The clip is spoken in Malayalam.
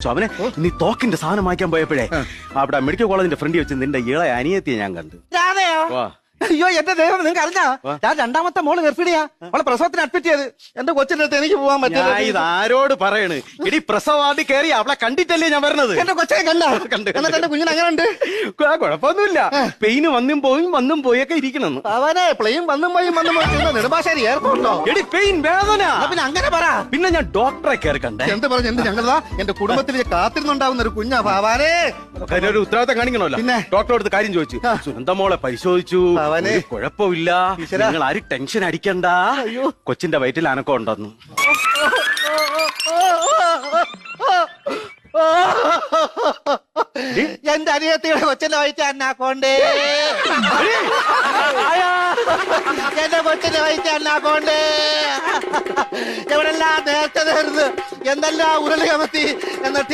വെച്ചോ. അവനെ നീ തോക്കിന്റെ സാധനം വാങ്ങിക്കാൻ പോയപ്പോഴേ അവിടെ മെഡിക്കൽ കോളേജിന്റെ ഫ്രണ്ടിൽ വെച്ച് നിന്റെ ഇളയ അനിയത്തിയെ ഞാൻ കണ്ടു. അയ്യോ എന്റെ ദൈവം, നിങ്ങൾക്ക് അറിഞ്ഞാ ഞാൻ രണ്ടാമത്തെ മോള് ഗർഭിണിയാ. അവളെ പ്രസവത്തിന് അഡ്മിറ്റ് ചെയ്ത്. എന്റെ കൊച്ചിന്റെ അടുത്ത് എനിക്ക് പോകാൻ പറ്റില്ല. ഇത് ആരോട് പറയണ്? എടി പ്രസവാദി കയറി അവളെ കണ്ടിട്ടല്ലേ ഞാൻ വരുന്നത്. എന്റെ കൊച്ചിനെ കണ്ടു. എന്നിട്ട് എന്റെ കുഞ്ഞിന് അങ്ങനെ ഉണ്ട്. കുഴപ്പമൊന്നുമില്ല. പെയിന് വന്നും പോയൊക്കെ ഇരിക്കണം. അവനെ പ്ലെയിൻ വന്നും പോയി നെടുമ്പാശ്ശേരി എയർപോർട്ടോ. എടി പെയിൻ വേദന. പിന്നെ അങ്ങനെ പറ. പിന്നെ ഞാൻ ഡോക്ടറെ കയറി കണ്ടേ. എന്ത് പറഞ്ഞു? ഞങ്ങളതാ എന്റെ കുടുംബത്തിൽ കാത്തിരുന്നുണ്ടാവുന്ന ഒരു കുഞ്ഞാ ഭാവാനെ. ഒരു ഉത്തരവാദിത്തം കാണിക്കണമല്ലോ. പിന്നെ ഡോക്ടറോട് കാര്യം ചോദിച്ചു. സുനന്ദ മോളെ പരിശോധിച്ചു. കുഴപ്പമില്ല, നിങ്ങൾ ആരും ടെൻഷൻ അടിക്കണ്ട. കൊച്ചിന്റെ വയറ്റിൽ അനക്കം ഉണ്ടെന്നു. എന്റെ അനിയത്തിയുടെ കൊച്ചിന്റെ വയറ്റിൽ അന്നാക്കോണ്ടേ. എന്റെ കൊച്ചിന്റെ വയറ്റിൽ അന്നാക്കോണ്ടേ. എവിടെല്ലാം നേരത്തെ എന്തെല്ലാം ഉരുളി കമത്തി എന്നിട്ട്